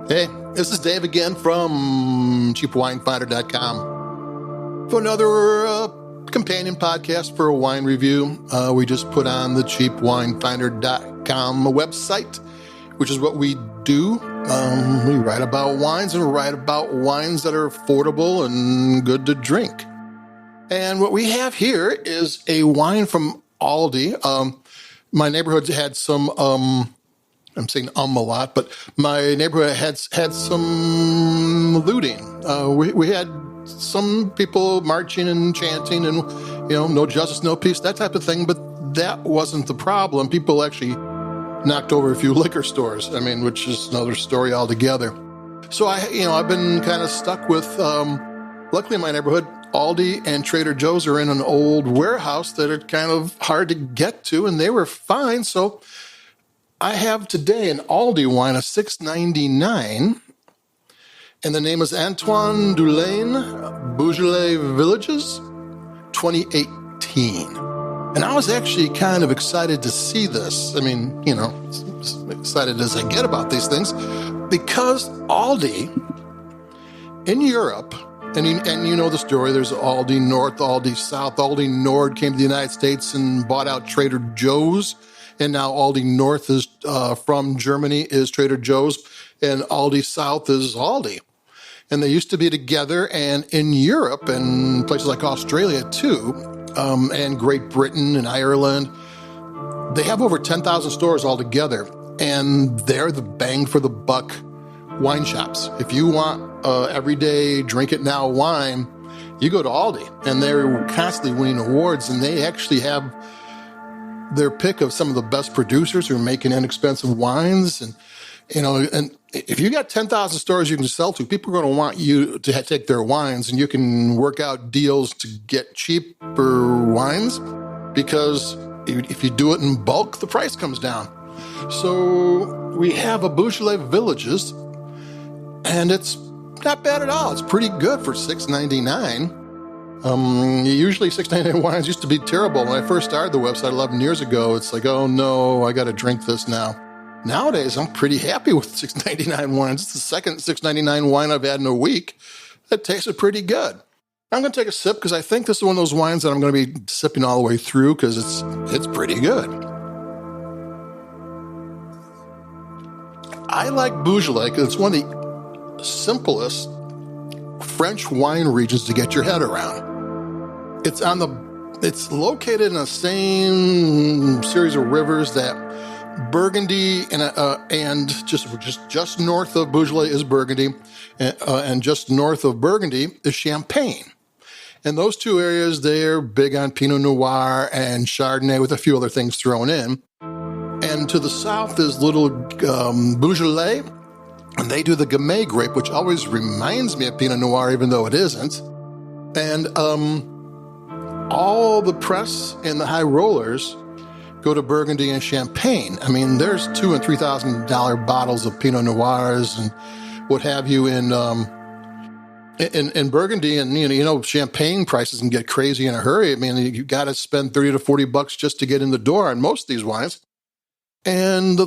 Hey, this is Dave again from cheapwinefinder.com for another companion podcast for a wine review. We just put on the cheapwinefinder.com website, which is what we do. We write about wines and write about wines that are affordable and good to drink. And what we have here is a wine from ALDI. My neighborhood had some... I'm saying a lot, but my neighborhood had some looting. We had some people marching and chanting and, no justice, no peace, that type of thing. But that wasn't the problem. People actually knocked over a few liquor stores, which is another story altogether. So I've been kind of stuck with, luckily in my neighborhood, ALDI and Trader Joe's are in an old warehouse that are kind of hard to get to, and they were fine. So I have today an ALDI wine of $6.99, and the name is Antoine Delaune Beaujolais Villages, 2018. And I was actually kind of excited to see this. Excited as I get about these things, because ALDI in Europe, and you know the story, there's ALDI North, ALDI South. ALDI North came to the United States and bought out Trader Joe's. And now ALDI North is from Germany is Trader Joe's, and ALDI South is ALDI. And they used to be together, and in Europe and places like Australia too, and Great Britain and Ireland, they have over 10,000 stores altogether, and they're the bang for the buck wine shops. If you want everyday drink it now wine, you go to ALDI, and they're constantly winning awards, and they actually have their pick of some of the best producers who are making inexpensive wines. And, and if you got 10,000 stores you can sell to, people are going to want you to take their wines, and you can work out deals to get cheaper wines, because if you do it in bulk, the price comes down. So we have a Beaujolais Villages, and it's not bad at all. It's pretty good for $6.99. Usually $6.99 wines used to be terrible. When I first started the website 11 years ago, it's like, oh no, I got to drink this now. Nowadays, I'm pretty happy with $6.99 wines. It's the second $6.99 wine I've had in a week. That tasted pretty good. I'm going to take a sip because I think this is one of those wines that I'm going to be sipping all the way through because it's pretty good. I like Beaujolais because it's one of the simplest French wine regions to get your head around. It's located in the same series of rivers that Burgundy and just north of Beaujolais is Burgundy, and just north of Burgundy is Champagne. And those two areas, they're big on Pinot Noir and Chardonnay with a few other things thrown in. And to the south is little Beaujolais, and they do the Gamay grape, which always reminds me of Pinot Noir, even though it isn't. And all the press and the high rollers go to Burgundy and Champagne. There's $2,000 and $3,000 bottles of Pinot Noirs and what have you in Burgundy, and Champagne prices can get crazy in a hurry. You got to spend $30 to $40 just to get in the door on most of these wines. And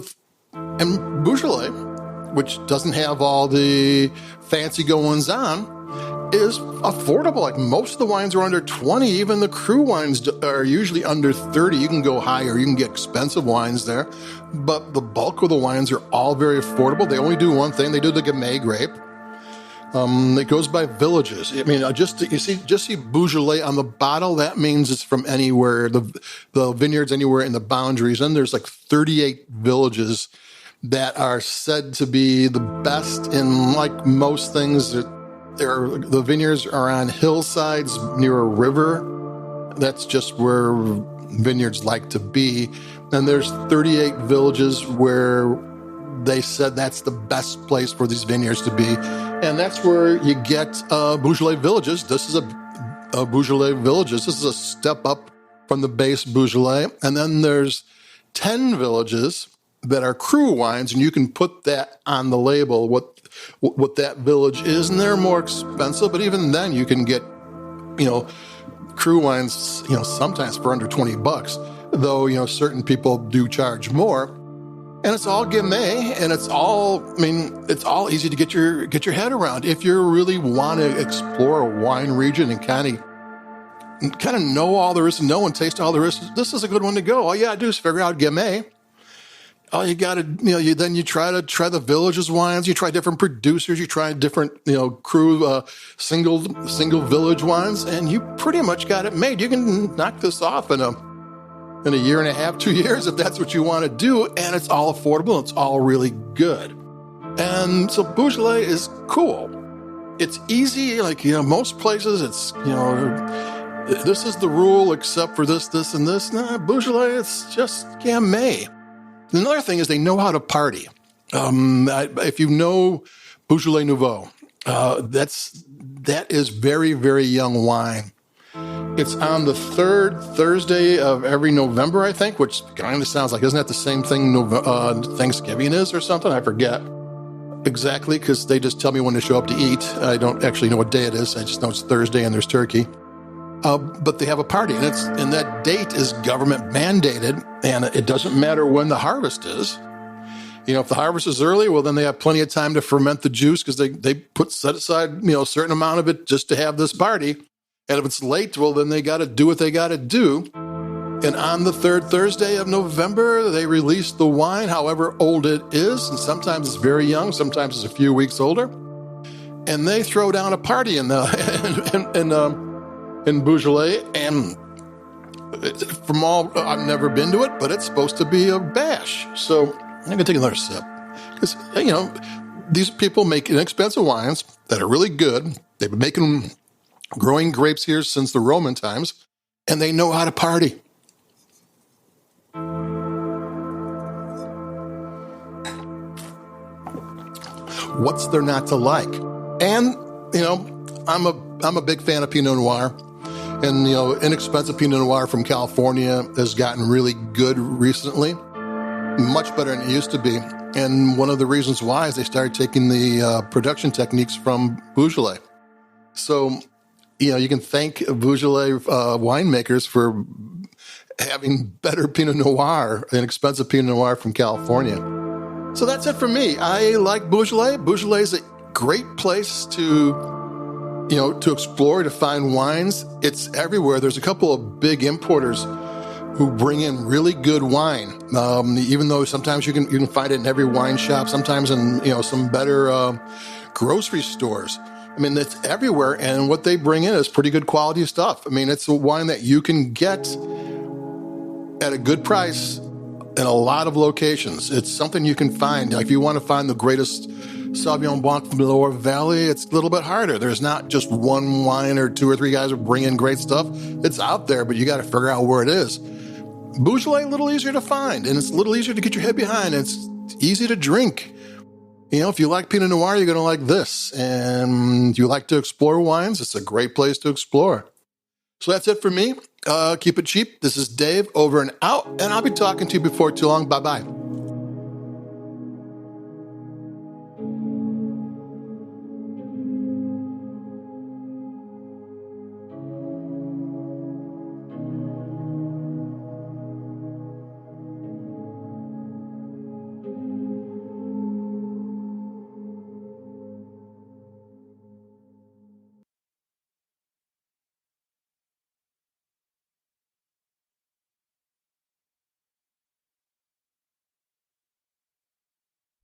Beaujolais, which doesn't have all the fancy goings on, is affordable. Like most of the wines are under 20. Even the cru wines are usually under 30. You can go higher. You can get expensive wines there. But the bulk of the wines are all very affordable. They only do one thing. They do the Gamay grape. It goes by villages. Just see Beaujolais on the bottle. That means it's from anywhere. The vineyards anywhere in the boundaries. And there's like 38 villages that are said to be the best in, like most things. The vineyards are on hillsides near a river. That's just where vineyards like to be. And there's 38 villages where they said that's the best place for these vineyards to be. And that's where you get Beaujolais Villages. This is a Beaujolais Villages. This is a step up from the base Beaujolais. And then there's 10 villages that are cru wines, and you can put that on the label, what that village is, and they're more expensive, but even then you can get, cru wines, sometimes for under $20, though, certain people do charge more. And it's all Gamay, and it's all easy to get your head around. If you really want to explore a wine region and kind of know all there is to know and taste all there is, this is a good one to go. All you gotta do is figure out Gamay. All you gotta, then you try the villages wines. You try different producers. You try different, cru, single village wines, and you pretty much got it made. You can knock this off in a year and a half, 2 years, if that's what you want to do, and it's all affordable, and it's all really good. And so Beaujolais is cool. It's easy, most places, it's, this is the rule except for this, and this. Nah, Beaujolais, it's just Gamay. Another thing is they know how to party. If you know Beaujolais Nouveau, that is very, very young wine. It's on the third Thursday of every November, I think, which kind of sounds like, isn't that the same thing Thanksgiving is or something? I forget exactly, because they just tell me when to show up to eat. I don't actually know what day it is. I just know it's Thursday and there's turkey. But they have a party, and that date is government mandated, and it doesn't matter when the harvest is. If the harvest is early, well, then they have plenty of time to ferment the juice, because they set aside a certain amount of it just to have this party. And if it's late, well, then they got to do what they got to do. And on the third Thursday of November, they release the wine, however old it is, and sometimes it's very young, sometimes it's a few weeks older, and they throw down a party in Beaujolais, and from all, I've never been to it, but it's supposed to be a bash. So I'm going to take another sip. Because, these people make inexpensive wines that are really good. They've been growing grapes here since the Roman times, and they know how to party. What's there not to like? And, I'm a big fan of Pinot Noir. And, inexpensive Pinot Noir from California has gotten really good recently, much better than it used to be. And one of the reasons why is they started taking the production techniques from Beaujolais. So, you can thank Beaujolais winemakers for having better Pinot Noir, inexpensive Pinot Noir from California. So that's it for me. I like Beaujolais. Beaujolais is a great place to explore, to find wines. It's everywhere. There's a couple of big importers who bring in really good wine. Even though sometimes you can find it in every wine shop, sometimes in, some better grocery stores. It's everywhere. And what they bring in is pretty good quality stuff. It's a wine that you can get at a good price in a lot of locations. It's something you can find. If you want to find the greatest Sauvignon Blanc from the Loire Valley, it's a little bit harder. There's not just one wine or two or three guys who bring in great stuff. It's out there, but you got to figure out where it is. Beaujolais, a little easier to find, and it's a little easier to get your head behind. It's easy to drink. If you like Pinot Noir, you're going to like this. And if you like to explore wines, it's a great place to explore. So that's it for me. Keep it cheap. This is Dave, over and out, and I'll be talking to you before too long. Bye-bye.